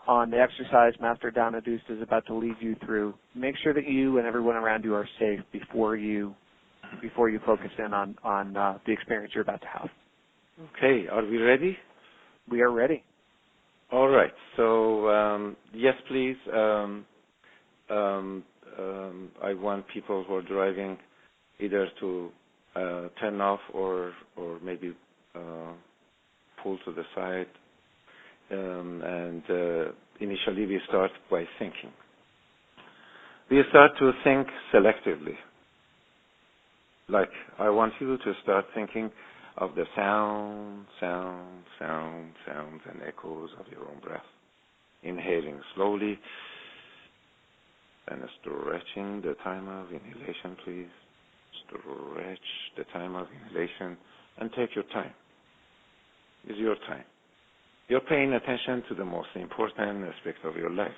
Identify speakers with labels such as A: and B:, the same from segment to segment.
A: on the exercise Master Danadoost is about to lead you through. Make sure that you and everyone around you are safe before you focus in on the experience you're about to have.
B: Okay, are we ready?
A: We are ready.
B: All right. So yes, please. I want people who are driving either to turn off or maybe pull to the side. And initially, we start by thinking. We start to think selectively. Like, I want you to start thinking of the sounds, and echoes of your own breath. Inhaling slowly and stretching the time of inhalation, please. Stretch the time of inhalation and take your time. It's your time. You're paying attention to the most important aspect of your life.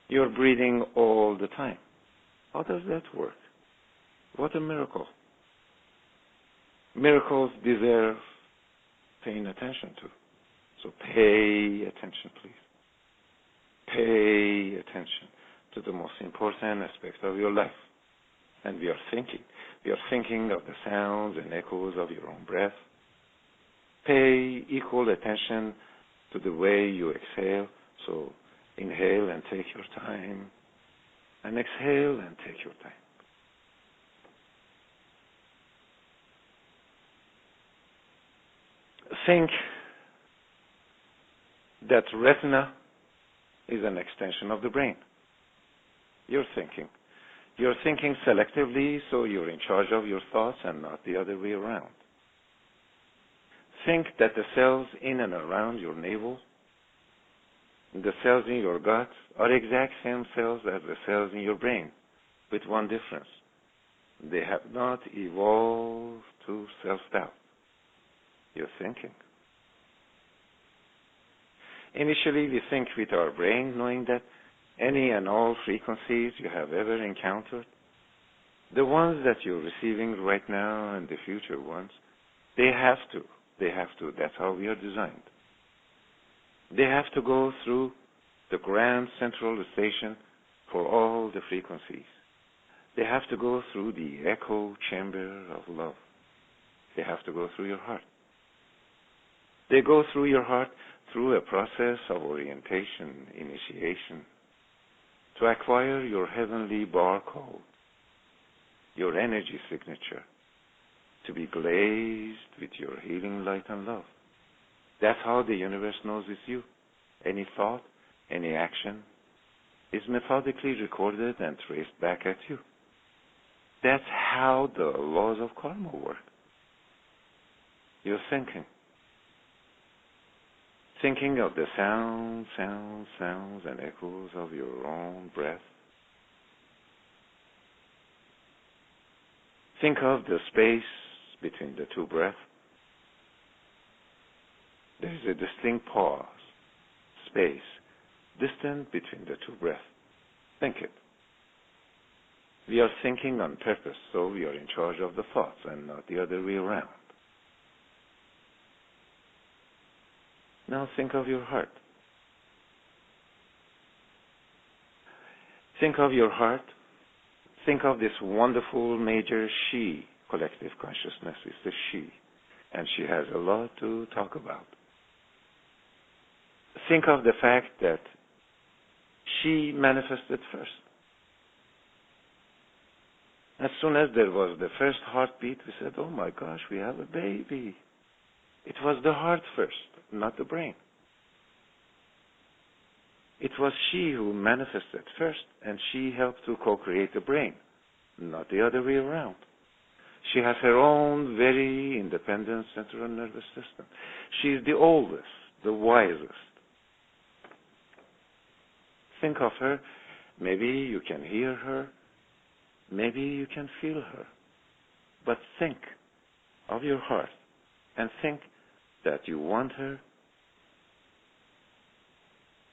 B: You're breathing all the time. How does that work? What a miracle. Miracles deserve paying attention to. So pay attention, please. Pay attention to the most important aspect of your life. And we are thinking. We are thinking of the sounds and echoes of your own breath. Pay equal attention to the way you exhale. So inhale and take your time. And exhale and take your time. Think that retina is an extension of the brain. You're thinking. You're thinking selectively, so you're in charge of your thoughts and not the other way around. Think that the cells in and around your navel, the cells in your gut, are exact same cells as the cells in your brain, with one difference. They have not evolved to self-doubt. You're thinking. Initially, we think with our brain, knowing that any and all frequencies you have ever encountered, the ones that you're receiving right now and the future ones, they have to. That's how we are designed. They have to go through the grand central station for all the frequencies. They have to go through the echo chamber of love. They have to go through your heart. They go through your heart through a process of orientation, initiation, to acquire your heavenly barcode, your energy signature, to be glazed with your healing light and love. That's how the universe knows it's you. Any thought, any action is methodically recorded and traced back at you. That's how the laws of karma work. You're thinking. Thinking of the sounds, and echoes of your own breath. Think of the space between the two breaths. There is a distinct pause, space, distant between the two breaths. Think it. We are thinking on purpose, so we are in charge of the thoughts and not the other way around. Now think of your heart. Think of your heart. Think of this wonderful major she, collective consciousness is the she, and she has a lot to talk about. Think of the fact that she manifested first. As soon as there was the first heartbeat, we said, oh my gosh, we have a baby. It was the heart first, not the brain. It was she who manifested first, and she helped to co-create the brain, not the other way around. She has her own very independent central nervous system. She is the oldest, the wisest. Think of her. Maybe you can hear her. Maybe you can feel her. But think of your heart and think that you want her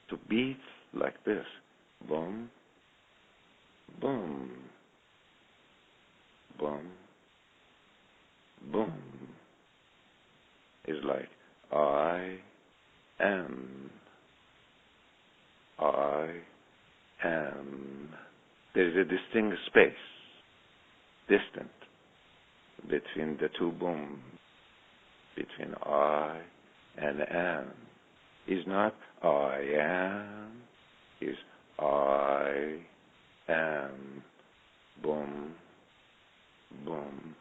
B: to beat like this. Boom, boom, boom, boom. It's like, I am I am. There is a distinct space, distant, between the two booms, between I and am. Is not I am, is I am. Boom, boom.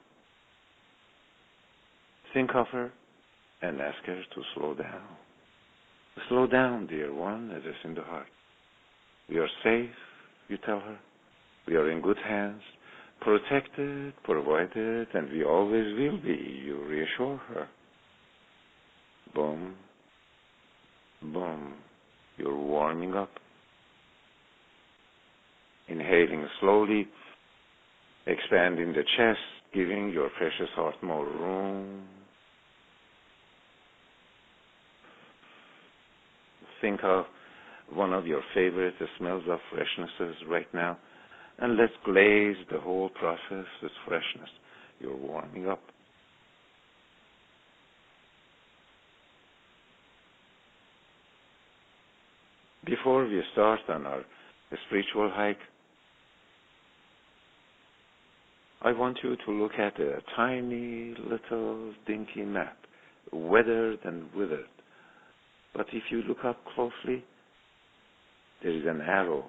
B: Think of her and ask her to slow down. Slow down, dear one, it is in the heart. We are safe, you tell her. We are in good hands, protected, provided, and we always will be, you reassure her. Boom, boom. You're warming up. Inhaling slowly, expanding the chest, giving your precious heart more room. Think of one of your favorite smells of freshnesses right now, and let's glaze the whole process with freshness. You're warming up. Before we start on our spiritual hike, I want you to look at a tiny little dinky map, weathered and withered. But if you look up closely, there is an arrow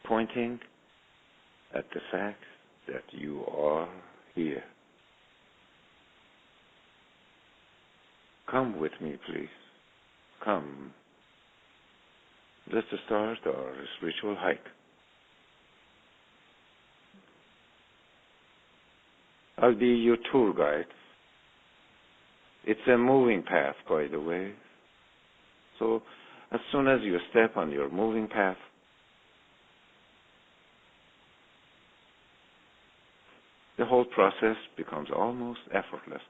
B: pointing at the fact that you are here. Come with me, please. Come. Let's start our spiritual hike. I'll be your tour guide. It's a moving path, by the way. So as soon as you step on your moving path, the whole process becomes almost effortless.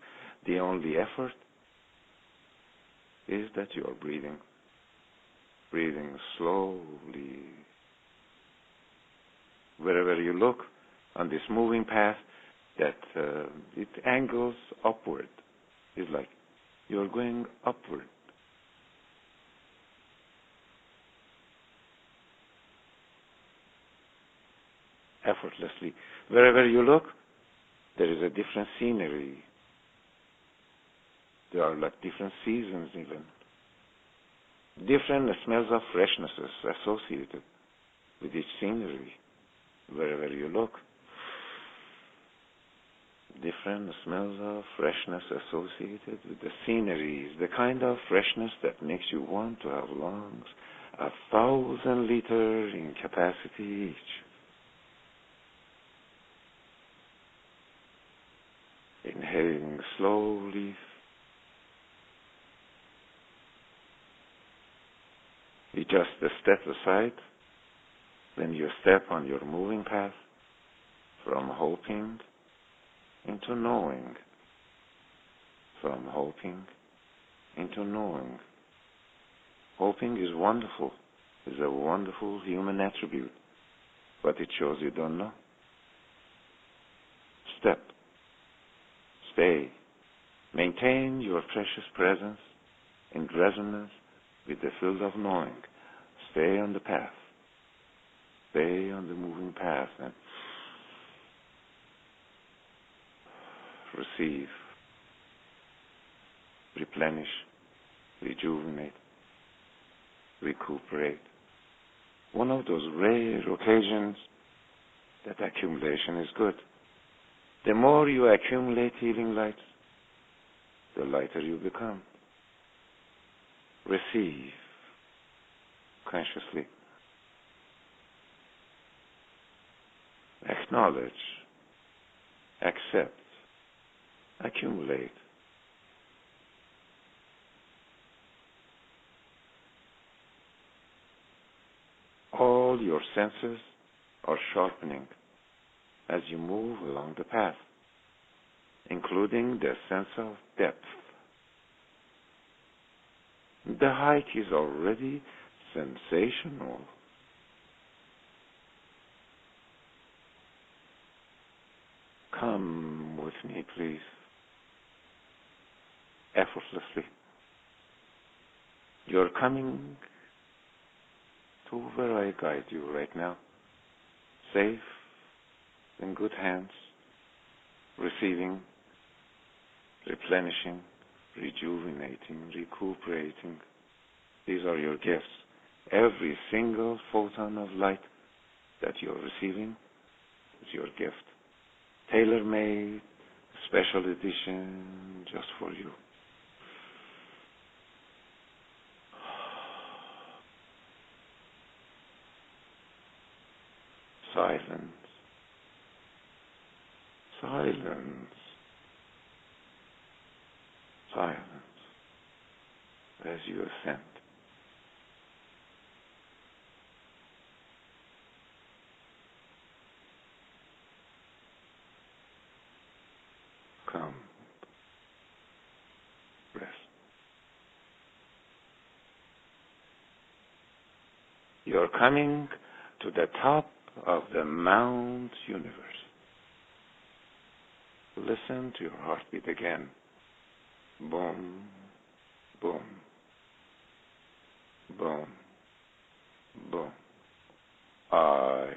B: The only effort is that you are breathing. Breathing slowly. Wherever you look on this moving path, that it angles upward. It's like you're going upward. Effortlessly. Wherever you look, there is a different scenery. There are like different seasons even. Different smells of freshnesses associated with each scenery. Wherever you look, different smells of freshness associated with the sceneries, the kind of freshness that makes you want to have lungs 1,000 liters in capacity each. Inhaling slowly. You just step aside when you step on your moving path from hoping into knowing. From hoping into knowing. Hoping is wonderful. It's a wonderful human attribute, but it shows you don't know. Step. Stay. Maintain your precious presence in resonance with the field of knowing. Stay on the path. Stay on the moving path and receive, replenish, rejuvenate, recuperate. One of those rare occasions that accumulation is good. The more you accumulate healing lights, the lighter you become. Receive consciously. Acknowledge, accept, accumulate. All your senses are sharpening as you move along the path, including the sense of depth. The hike is already sensational. Come with me, please. Effortlessly. You're coming to where I guide you right now. Safe, in good hands, receiving, replenishing, rejuvenating, recuperating. These are your gifts. Every single photon of light that you're receiving is your gift. Tailor-made, special edition, just for you. Silence. Silence. Silence. As you ascend. Come. Rest. You're coming to the top of the Mount Universe. Listen to your heartbeat again. Boom, boom, boom, boom. I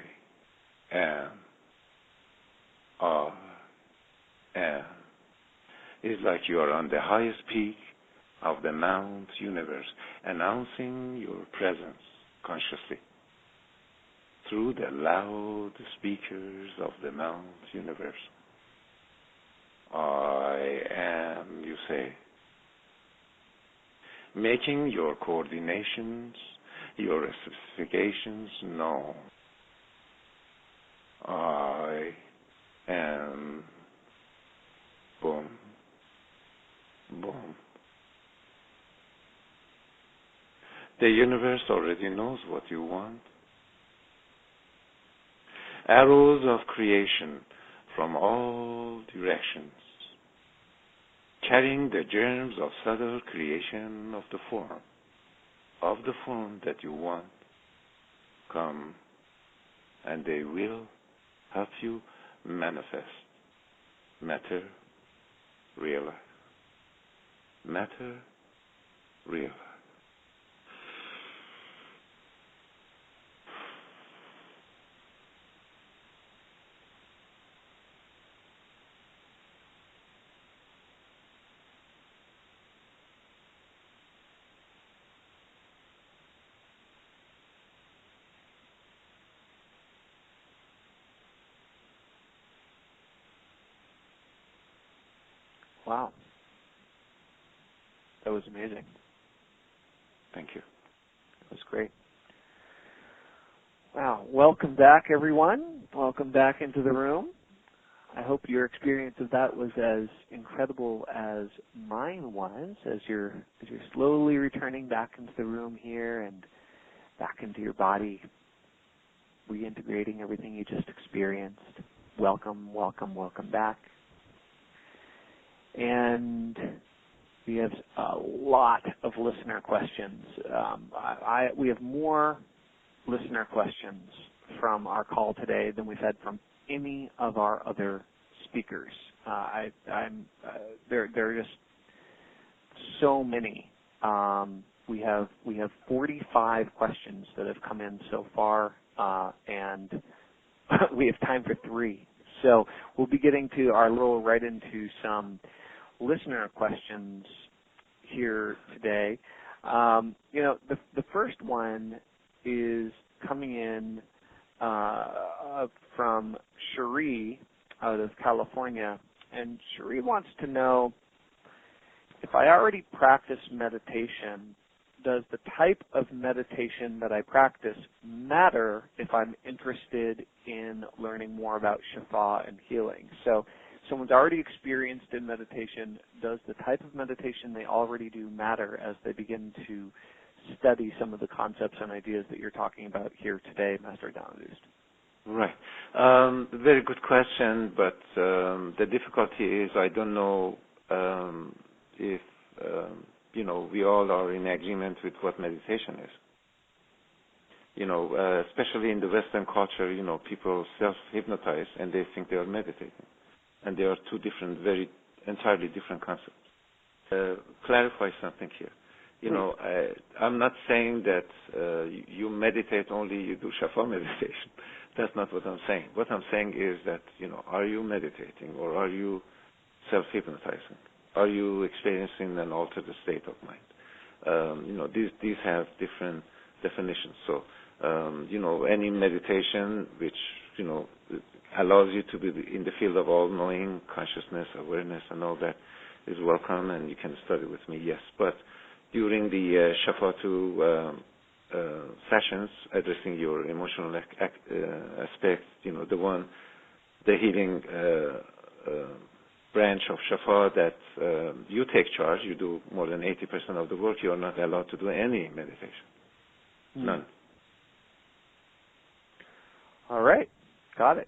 B: am. It's like you are on the highest peak of the Mount Universe, announcing your presence consciously through the loud speakers of the Mount Universe. I am, you say, making your coordinations, your specifications known. I am. Boom. Boom. The universe already knows what you want. Arrows of creation from all directions, carrying the germs of subtle creation of the form that you want, come, and they will help you manifest matter, realize. Matter, realize.
A: Wow. That was amazing.
B: Thank you.
A: That was great. Wow. Welcome back, everyone. Welcome back into the room. I hope your experience of that was as incredible as mine was, as you're slowly returning back into the room here and back into your body, reintegrating everything you just experienced. Welcome, welcome, welcome back. And we have a lot of listener questions. We have more listener questions from our call today than we've had from any of our other speakers. There are just so many. We have 45 questions that have come in so far, and we have time for 3. So we'll be getting to right into some listener questions here today. The first one is coming in from Cherie out of California, and Cherie wants to know, if I already practice meditation, does the type of meditation that I practice matter if I'm interested in learning more about Shafaw and healing? So someone's already experienced in meditation, does the type of meditation they already do matter as they begin to study some of the concepts and ideas that you're talking about here today, Master Danadoost?
B: Right. Very good question, but the difficulty is I don't know if we all are in agreement with what meditation is. Especially in the Western culture, people self-hypnotize and they think they are meditating. And they are two entirely different concepts. Clarify something here. I'm not saying that you meditate only, you do Shafaw meditation. That's not what I'm saying. What I'm saying is that, are you meditating or are you self-hypnotizing? Are you experiencing an altered state of mind? These have different definitions. So, any meditation which, allows you to be in the field of all-knowing, consciousness, awareness, and all that is welcome, and you can study with me, yes. But during the Shafaw 2 sessions, addressing your emotional aspects, the healing branch of Shafaw that you take charge, you do more than 80% of the work, you are not allowed to do any meditation. None.
A: All right. Got it.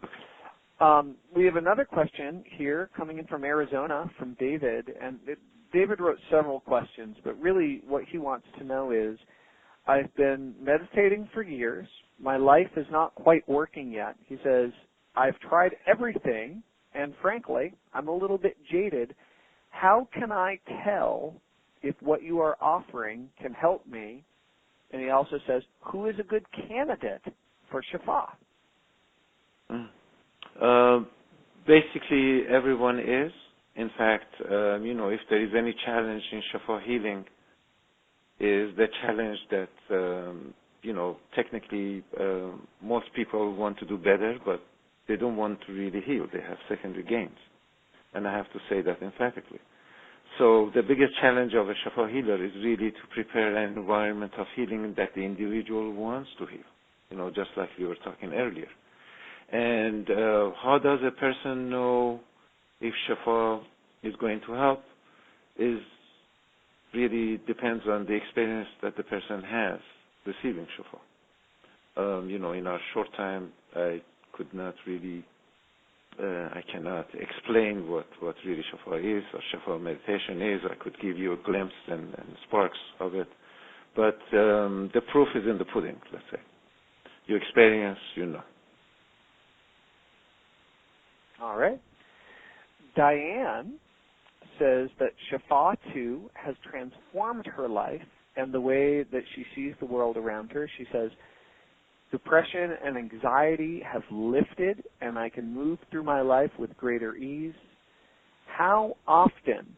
A: We have another question here coming in from Arizona from David, and David wrote several questions, but really what he wants to know is, I've been meditating for years. My life is not quite working yet. He says, I've tried everything, and frankly, I'm a little bit jaded. How can I tell if what you are offering can help me? And he also says, who is a good candidate for Shafaw?
B: Basically, everyone is. In fact, if there is any challenge in Shafaw healing, is the challenge that, technically, most people want to do better, but they don't want to really heal. They have secondary gains. And I have to say that emphatically. So the biggest challenge of a Shafaw healer is really to prepare an environment of healing that the individual wants to heal, just like we were talking earlier. And how does a person know if Shafaw is going to help is really depends on the experience that the person has receiving Shafaw. In our short time, I could not really, I cannot explain what really Shafaw is or Shafaw meditation is. I could give you a glimpse and sparks of it. But the proof is in the pudding, let's say. You experience,
A: All right. Diane says that Shafaw 2 has transformed her life and the way that she sees the world around her. She says, depression and anxiety have lifted, and I can move through my life with greater ease. How often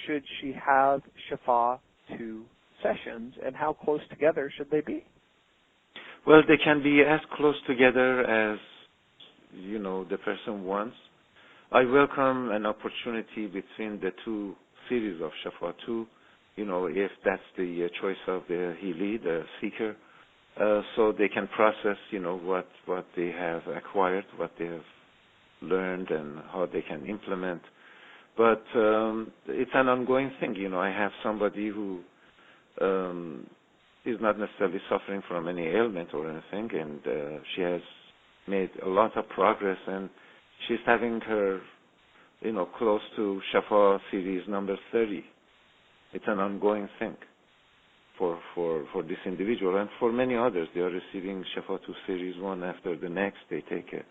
A: should she have Shafaw 2 sessions, and how close together should they be?
B: Well, they can be as close together as, the person wants. I welcome an opportunity between the two series of Shafaw 2, if that's the choice of the Healy, the seeker, so they can process, what they have acquired, what they have learned, and how they can implement. But it's an ongoing thing. I have somebody who is not necessarily suffering from any ailment or anything, and she has made a lot of progress, and she's having her, close to Shafaw series number 30. It's an ongoing thing for this individual, and for many others. They are receiving Shafaw 2 series one after the next. They take a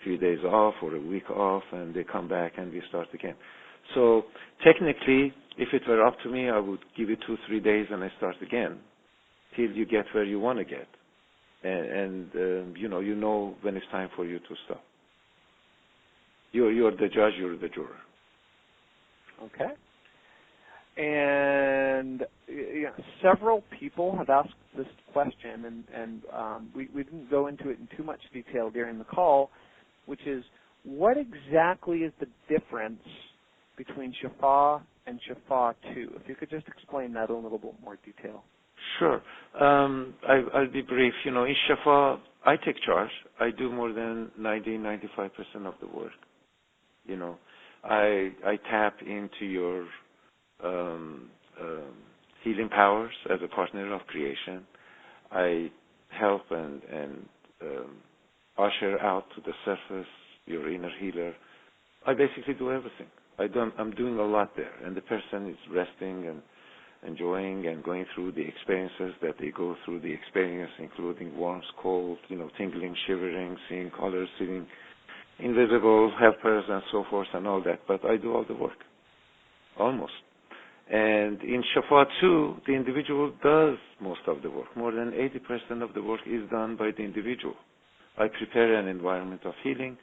B: few days off or a week off, and they come back and we start again. So technically, if it were up to me, I would give it 2-3 days and I start again till you get where you want to get. And you know when it's time for you to stop. You're the judge, you're the juror.
A: Okay. And several people have asked this question, and we didn't go into it in too much detail during the call, which is, what exactly is the difference between Shafaw and Shafaw 2? If you could just explain that in a little bit more detail.
B: Sure. I'll be brief. In Shafaw, I take charge. I do more than 90-95% of the work. I tap into your healing powers as a partner of creation. I help and usher out to the surface your inner healer. I basically do everything. I'm doing a lot there, and the person is resting and enjoying and going through the experiences that they go through the experience, including warmth, cold, tingling, shivering, seeing colors, seeing invisible helpers and so forth and all that. But I do all the work, almost. And in Shafaw 2, the individual does most of the work. More than 80% of the work is done by the individual. I prepare an environment of healing.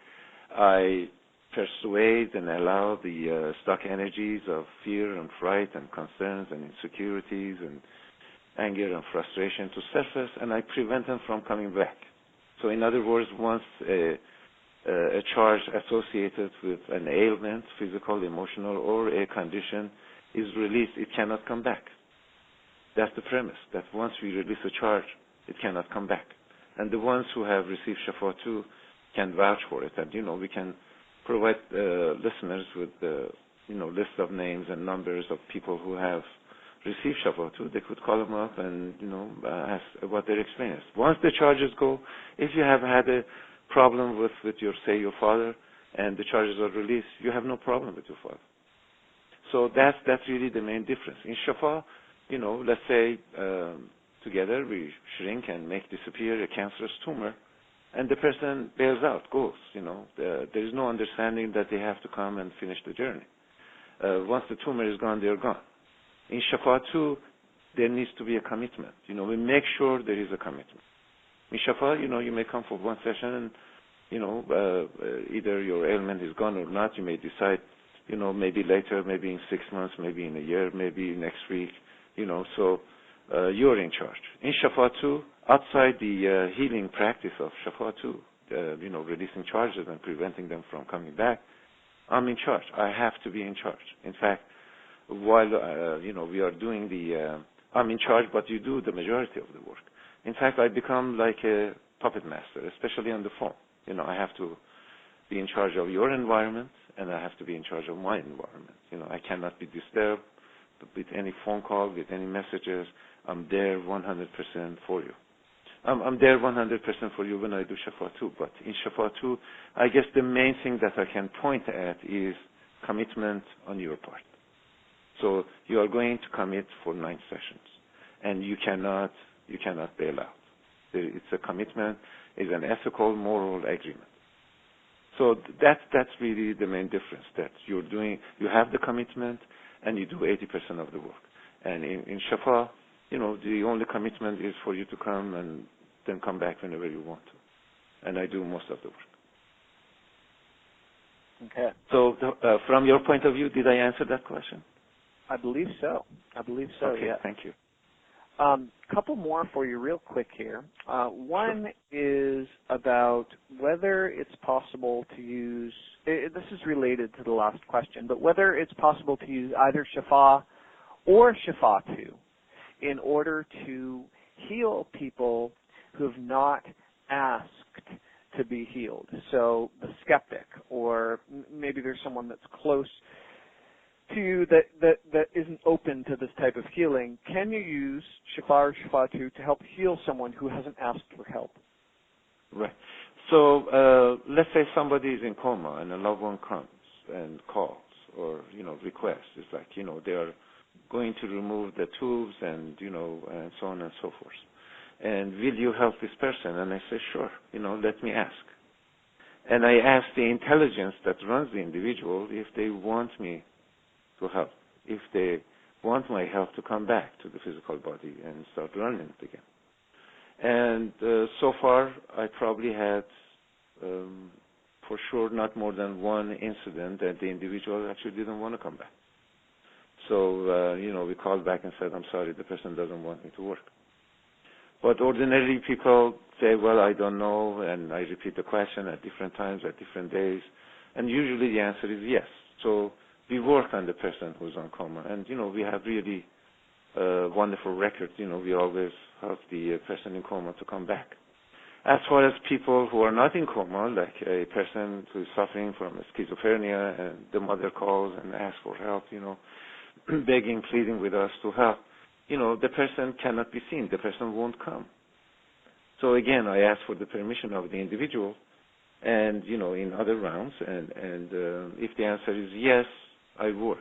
B: I persuade and allow the stuck energies of fear and fright and concerns and insecurities and anger and frustration to surface, and I prevent them from coming back. So in other words, once a charge associated with an ailment, physical, emotional, or a condition is released, it cannot come back. That's the premise, that once we release a charge, it cannot come back. And the ones who have received Shafaw 2 can vouch for it. And, we can provide listeners with list of names and numbers of people who have received Shafaw 2. They could call them up and, ask what their experience. Once the charges go, if you have had a problem with your father, and the charges are released, you have no problem with your father. So that's really the main difference. In Shafaw, let's say together we shrink and make disappear a cancerous tumor, and the person bails out, goes. There is no understanding that they have to come and finish the journey. Once the tumor is gone, they're gone. In Shafaw 2, there needs to be a commitment. We make sure there is a commitment. In Shafaw, you may come for one session and, either your ailment is gone or not. You may decide, maybe later, maybe in 6 months, maybe in a year, maybe next week, so you're in charge. In Shafaw 2, outside the healing practice of Shafaw 2, releasing charges and preventing them from coming back, I'm in charge. I have to be in charge. In fact, while, we are doing I'm in charge, but you do the majority of the work. In fact, I become like a puppet master, especially on the phone. I have to be in charge of your environment, and I have to be in charge of my environment. I cannot be disturbed with any phone call, with any messages. I'm there 100% for you. I'm there 100% for you when I do Shafaw 2, but in Shafaw 2, I guess the main thing that I can point at is commitment on your part. So you are going to commit for 9 sessions, and you cannot bail out. It's a commitment, it's an ethical, moral agreement. So that's really the main difference, that you have the commitment, and you do 80% of the work. And in Shafaw, the only commitment is for you to come and then come back whenever you want to. And I do most of the work.
A: Okay.
B: So from your point of view, did I answer that question?
A: I believe so.
B: Okay,
A: yeah.
B: Thank you.
A: Couple more for you real quick here. One is about whether it's possible to use, this is related to the last question, but whether it's possible to use either Shafaw or Shafaw 2 in order to heal people who have not asked to be healed. So the skeptic, or maybe there's someone that's close to you that isn't open to this type of healing. Can you use Shafaw or Shafaw 2 to help heal someone who hasn't asked for help?
B: Right. So let's say somebody is in coma and a loved one comes and calls or, requests. It's like, they are going to remove the tubes and, and so on and so forth. And will you help this person? And I say, sure, let me ask. And I ask the intelligence that runs the individual if they want me to help, if they want my help to come back to the physical body and start running it again. And so far, I probably had, for sure, not more than one incident that the individual actually didn't want to come back. So, we called back and said, I'm sorry, the person doesn't want me to work. But ordinarily, people say, well, I don't know, and I repeat the question at different times, at different days, and usually the answer is yes. So we work on the person who's on coma, and, we have really wonderful records. We always help the person in coma to come back. As far as people who are not in coma, like a person who is suffering from schizophrenia, and the mother calls and asks for help, begging, pleading with us to help, the person cannot be seen. The person won't come. So again, I ask for the permission of the individual, and in other rounds, and if the answer is yes, I work,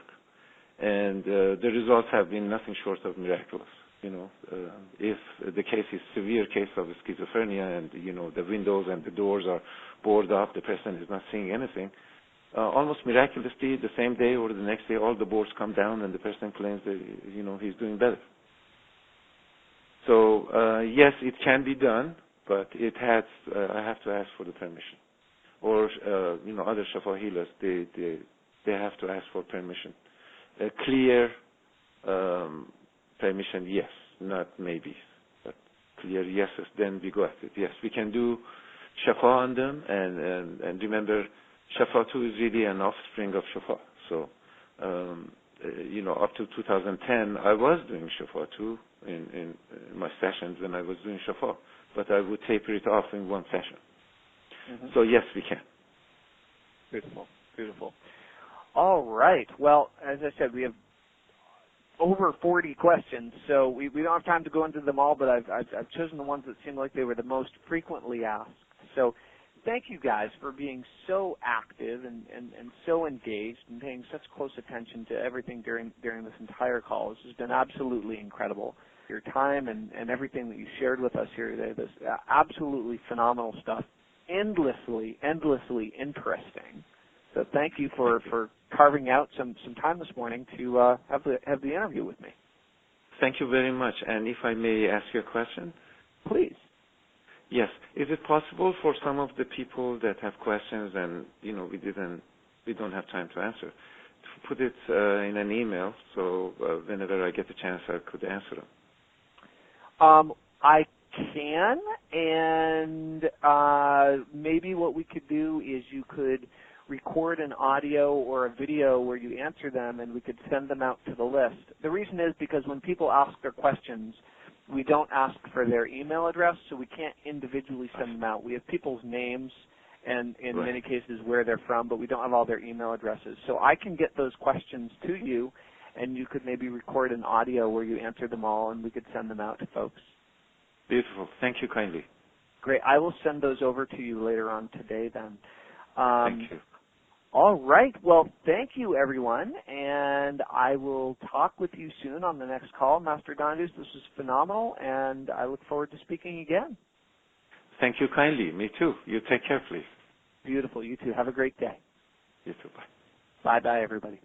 B: and the results have been nothing short of miraculous. If the case is severe case of schizophrenia, and the windows and the doors are boarded up, the person is not seeing anything, almost miraculously, the same day or the next day, all the boards come down and the person claims that, he's doing better. So, yes, it can be done, but I have to ask for the permission. Or, other Shafaw healers, they have to ask for permission. A clear permission, yes, not maybe, but clear yeses, then we go at it. Yes, we can do Shafaw on them, and remember, Shafaw 2 is really an offspring of Shafaw. So, up to 2010, I was doing Shafaw 2 in my sessions when I was doing Shafaw, but I would taper it off in one session. Mm-hmm. So, yes, we can.
A: Beautiful, beautiful. All right. Well, as I said, we have over 40 questions, so we don't have time to go into them all, but I've chosen the ones that seem like they were the most frequently asked. So thank you guys for being so active and so engaged and paying such close attention to everything during this entire call. This has been absolutely incredible. Your time and everything that you shared with us here today, this absolutely phenomenal stuff, endlessly interesting. So thank you for carving out some time this morning to have the interview with me.
B: Thank you very much. And if I may ask you a question?
A: Please.
B: Yes. Is it possible for some of the people that have questions and, we don't have time to answer, to put it in an email so whenever I get a chance I could answer them?
A: I can, and maybe what we could do is you could record an audio or a video where you answer them, and we could send them out to the list. The reason is because when people ask their questions, we don't ask for their email address, so we can't individually send them out. We have people's names and, in many cases, where they're from, but we don't have all their email addresses. So I can get those questions to you, and you could maybe record an audio where you answer them all, and we could send them out to folks.
B: Beautiful. Thank you kindly.
A: Great. I will send those over to you later on today then.
B: Thank you.
A: All right. Well, thank you, everyone, and I will talk with you soon on the next call. Master Danadoost, this was phenomenal, and I look forward to speaking again.
B: Thank you kindly. Me too. You take care, please.
A: Beautiful. You too. Have a great day.
B: You too. Bye.
A: Bye-bye, everybody.